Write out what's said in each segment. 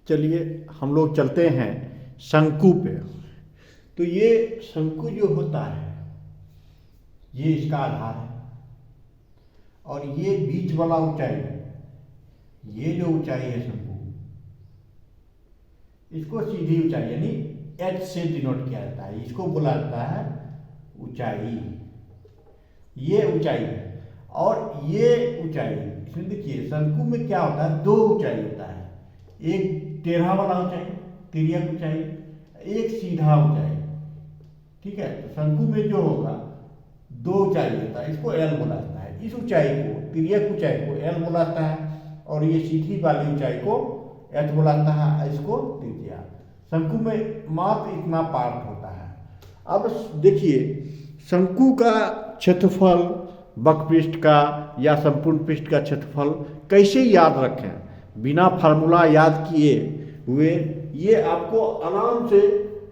चलिए हम लोग चलते हैं शंकु पे। तो ये शंकु जो होता है ये इसका आधार है, और ये बीच वाला ऊंचाई, ये जो ऊंचाई है शंकु, इसको सीधी ऊंचाई यानी एच से डिनोट किया जाता है, इसको बोला जाता है ऊंचाई। ये ऊंचाई है, और ये ऊंचाई इसमें देखिए शंकु में क्या होता है, दो ऊंचाई होता है, एक टेढ़ा वाला ऊंचाई, तिर्यक ऊंचाई, एक सीधा ऊंचाई। ठीक है, तो शंकु में जो होगा दो ऊंचाई होता है, इसको एल बोला जाता है। इस ऊंचाई को, तिर्यक ऊंचाई को एल बोला जाता है, और ये सीधी वाली ऊंचाई को एच बोला जाता है, इसको त्रिज्या। शंकु में मात्र इतना पार्ट होता है। अब देखिए शंकु का क्षेत्रफल वक्रपृष्ठ का या संपूर्ण पृष्ठ का क्षेत्रफल कैसे याद रखें बिना फार्मूला याद किए हुए, ये आपको आराम से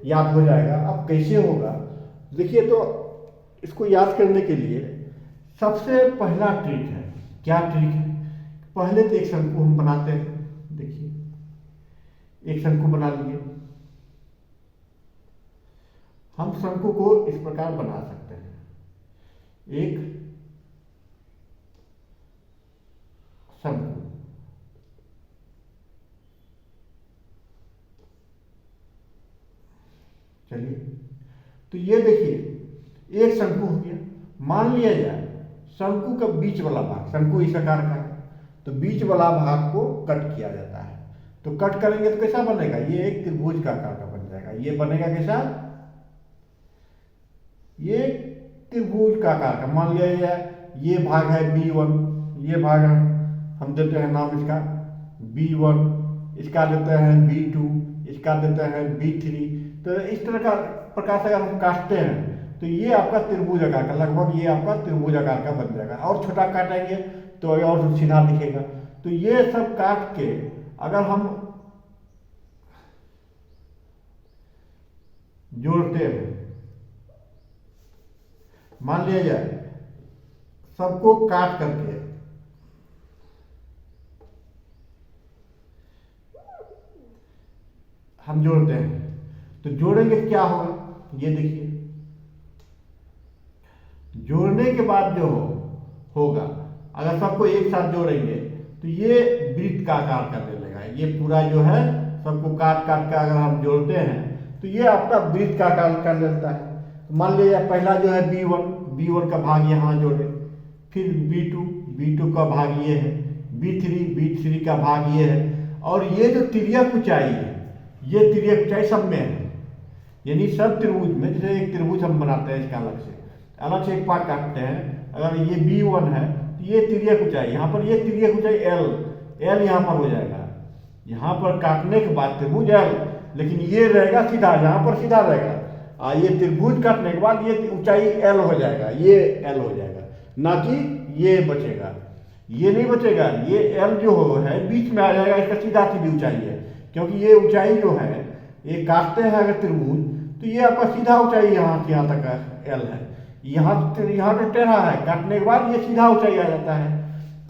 याद हो जाएगा। अब कैसे होगा देखिए, तो इसको याद करने के लिए सबसे पहला ट्रिक है। क्या ट्रिक है? पहले तो एक शंकु हम बनाते हैं। देखिए एक शंकु बना लिए। हम शंकु को इस प्रकार बना सकते हैं, एक शंकु, चलिए तो ये देखिए एक शंकु हो गया। मान लिया जाए शंकु का बीच वाला भाग, शंकु इस आकार का है, तो बीच वाला भाग को कट किया जाता है। तो कट करेंगे तो कैसा बनेगा, ये एक त्रिभुज का आकार का बन जाएगा। ये बनेगा कैसा, ये त्रिभुज का आकार का। मान लिया जाए ये भाग है B1, ये भाग हम देते हैं नाम इसका B1, इसका देते हैं B2, इसका देते हैं B3। तो इस तरह का प्रकार से अगर हम काटते हैं तो ये आपका त्रिभुज आकार का, लगभग ये आपका त्रिभुज आकार का बन जाएगा। और छोटा काटेंगे तो और सीधा दिखेगा। तो ये सब काट के अगर हम जोड़ते हैं, मान लिया जाए सबको काट करके हम जोड़ते हैं, तो जोड़ेंगे क्या होगा, ये देखिए जोड़ने के बाद जो होगा, अगर सबको एक साथ जोड़ेंगे तो ये वृत्त का आकार कर लेगा। ये पूरा जो है सबको काट काट कर अगर हम जोड़ते हैं तो ये आपका वृत्त का आकार कर लेता है। तो मान लीजिए पहला जो है B1 का भाग यहाँ जोड़े, फिर B2 का भाग ये है, B3 का भाग ये है, और ये जो तिर्यक ऊंचाई है, ये तिर्यक ऊंचाई सब में है। यानी सब त्रिभुज में, जैसे एक त्रिभुज हम बनाते हैं, इसका अलग से एक पार्ट काटते हैं। अगर ये B1 है तो ये तिर्यक ऊंचाई, यहाँ पर ये तिर्यक ऊंचाई L यहाँ पर हो जाएगा। यहाँ पर काटने के बाद त्रिभुज L, लेकिन ये रहेगा सीधा, यहाँ पर सीधा रहेगा। ये त्रिभुज काटने के बाद ये ऊंचाई L हो जाएगा, ये L हो जाएगा, ना कि ये बचेगा। ये नहीं बचेगा, ये L जो है बीच में आ जाएगा, इसका सीधा सीधी ऊंचाई है। क्योंकि ये ऊंचाई जो है, ये काटते हैं अगर त्रिभुज, तो ये आपका सीधा ऊंचाई यहाँ से यहाँ तक L है। यहाँ तो टेढ़ा है, काटने के बाद ये सीधा ऊंचाई आ जाता है,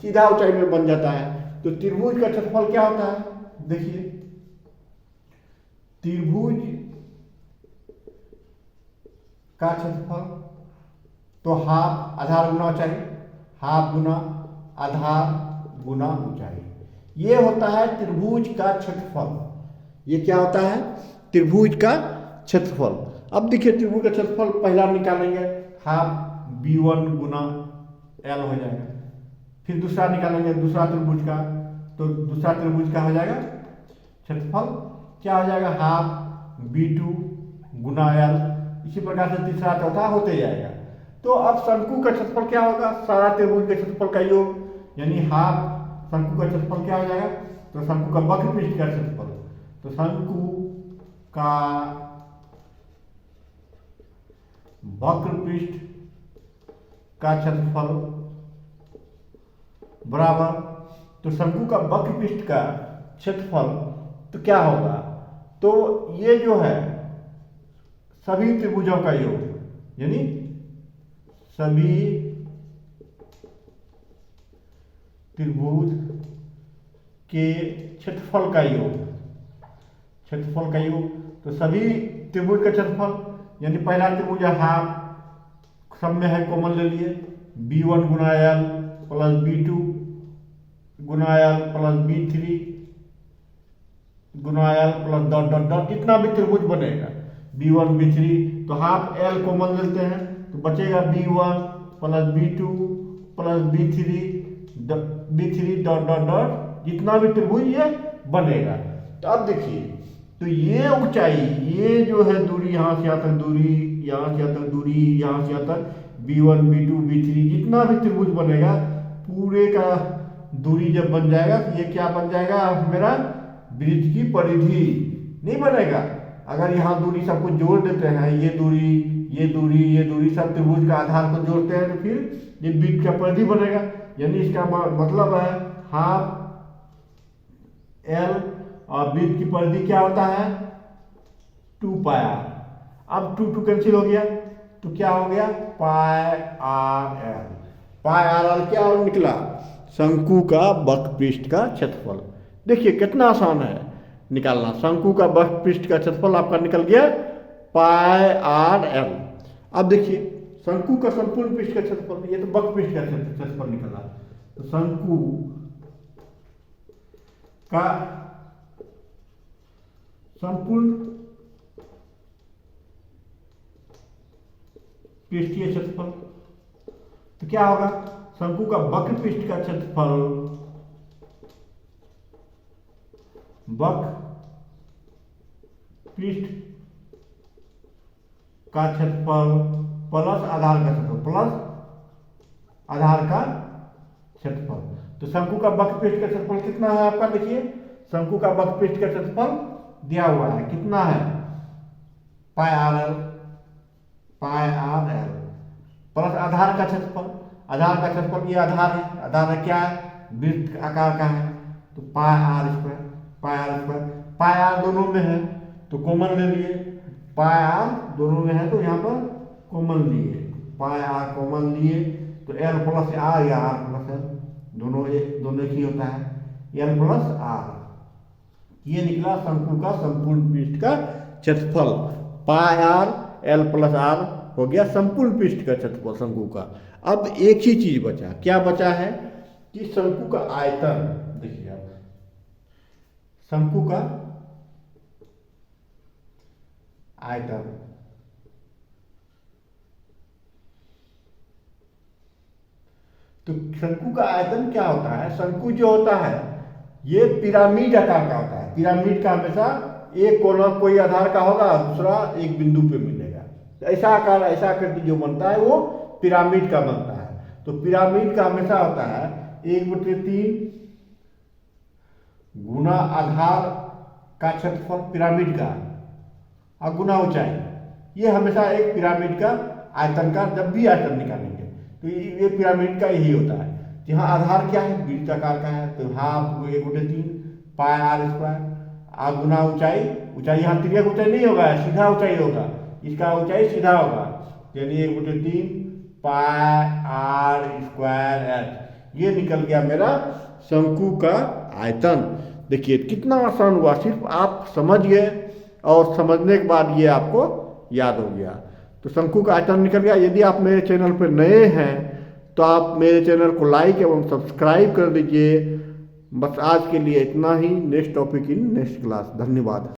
सीधा ऊंचाई में बन जाता है। तो त्रिभुज का क्षेत्रफल क्या होता है, देखिए त्रिभुज का क्षेत्रफल तो हाफ आधार गुना ऊंचाई, हाफ गुना आधार गुना ऊंचाई, ये होता है त्रिभुज का क्षेत्रफल। ये क्या होता है, त्रिभुज का क्षेत्रफल। अब देखिए त्रिभुज का क्षेत्रफल पहला निकालेंगे, हाफ B1 गुना L हो जाएगा। फिर दूसरा निकालेंगे, दूसरा त्रिभुज का, तो दूसरा त्रिभुज का हो जाएगा क्षेत्रफल क्या हो जाएगा, हाफ B2 गुना L। इसी प्रकार से तीसरा चौथा होते जाएगा। तो अब शंकु का क्षेत्रफल क्या होगा, सारा त्रिभुज के क्षेत्रफल का योग, यानी हाफ शंकु का क्षेत्रफल क्या हो जाएगा, तो शंकु का वक्रपृष्ठ का क्षेत्रफल, तो शंकु का वक्रपृष्ठ का क्षेत्रफल बराबर, तो शंकु का वक्रपृष्ठ का क्षेत्रफल तो क्या होगा, तो ये जो है सभी त्रिभुजों का योग, यानी सभी त्रिभुज के क्षेत्रफल का योग, क्षेत्रफल का योग। तो सभी त्रिभुज का क्षेत्रफल, यानी पहला त्रिभुज है हाफ, सब में है कॉमन ले लिए, B1 गुना L प्लस B2 गुना L प्लस B3 गुना L plus dot dot dot, जितना भी त्रिभुज बनेगा B1 B3, तो हाफ L कॉमन लेते हैं तो बचेगा B1 plus B2 plus B3 dot dot dot, जितना भी त्रिभुज ये बनेगा। तो अब देखिए, तो ये ऊंचाई, ये जो है दूरी, यहाँ से यहाँ तक दूरी, यहाँ से यहाँ तक दूरी, यहाँ से यहाँ तक B1 B2 B3, जितना भी त्रिभुज बनेगा पूरे का दूरी जब बन जाएगा तो ये क्या बन जाएगा मेरा, वृत्त की परिधि नहीं बनेगा। अगर यहाँ दूरी सबको जोड़ देते हैं, ये दूरी ये दूरी ये दूरी, सब त्रिभुज का आधार को जोड़ते हैं तो फिर ये वृत्त का परिधि बनेगा। यानी इसका मतलब है हाफ L और वृत्त की परिधि क्या होता है 2πr। अब 2 कैंसिल हो गया तो क्या हो गया πrl। πrl क्या और निकला, शंकु का वक्रपृष्ठ का क्षेत्रफल। देखिए कितना आसान है निकालना, शंकु का वक्रपृष्ठ का क्षेत्रफल आपका निकल गया πrl। अब देखिए शंकु का संपूर्ण पृष्ठ का क्षेत्रफल, ये तो वक्रपृष्ठ का क्षेत्रफल निकला, तो शंकु का संपूर्ण पृष्ठीय क्षेत्रफल, तो क्या होगा, शंकु का वक्र पृष्ठ का क्षेत्रफल, वक्र पृष्ठ का क्षेत्रफल प्लस आधार का क्षेत्रफल, प्लस आधार का क्षेत्रफल। तो शंकु का वक्र पृष्ठ का क्षेत्रफल कितना है आपका, देखिए शंकु का वक्र पृष्ठ का क्षेत्रफल दिया हुआ है, कितना है πrl प्लस आधार का क्षेत्रफल। आधार का क्षेत्रफल ये आधार है, आधार है क्या है, वृत्त आकार का है, तो πr दोनों में है तो कॉमन ले लिए, πr दोनों में है तो यहाँ पर कॉमन लिए, πr कॉमन लिए तो L प्लस R या R प्लस L, दोनों एक ही होता है, L प्लस R। ये निकला शंकु का संपूर्ण पृष्ठ का क्षेत्रफल, πr L प्लस R हो गया संपूर्ण पृष्ठ का क्षेत्रफल शंकु का। अब एक ही चीज बचा, क्या बचा है कि शंकु का आयतन। देखिए आप शंकु का आयतन, तो शंकु का आयतन क्या होता है, शंकु जो होता है ये पिरामिड आकार का होता है। पिरामिड का हमेशा एक कोना कोई आधार का होगा, दूसरा एक बिंदु पे मिलेगा, ऐसा आकार ऐसा आकृति जो बनता है वो पिरामिड का बनता है। तो पिरामिड का हमेशा होता है 1/3 गुना आधार का क्षेत्रफल पिरामिड का और गुना ऊंचाई, ये हमेशा एक पिरामिड का आयतन का, जब भी आयतन निकालेंगे तो ये पिरामिड का यही होता है। यहाँ आधार क्या है, वृत्त आकार का है, तो हाफ 1/3 πr², और गुना ऊंचाई, ऊंचाई यहाँ तिर्यक ऊंचाई नहीं होगा, सीधा ऊंचाई होगा, इसका ऊंचाई सीधा होगा, यानी 1/3 πr²h। ये निकल गया मेरा शंकु का आयतन। देखिए कितना आसान हुआ, सिर्फ आप समझ गए और समझने के बाद ये आपको याद हो गया। तो शंकु का आयतन निकल गया। यदि आप मेरे चैनल पर नए हैं तो आप मेरे चैनल को लाइक एवं सब्सक्राइब कर दीजिए। बस आज के लिए इतना ही, next topic in next class. धन्यवाद।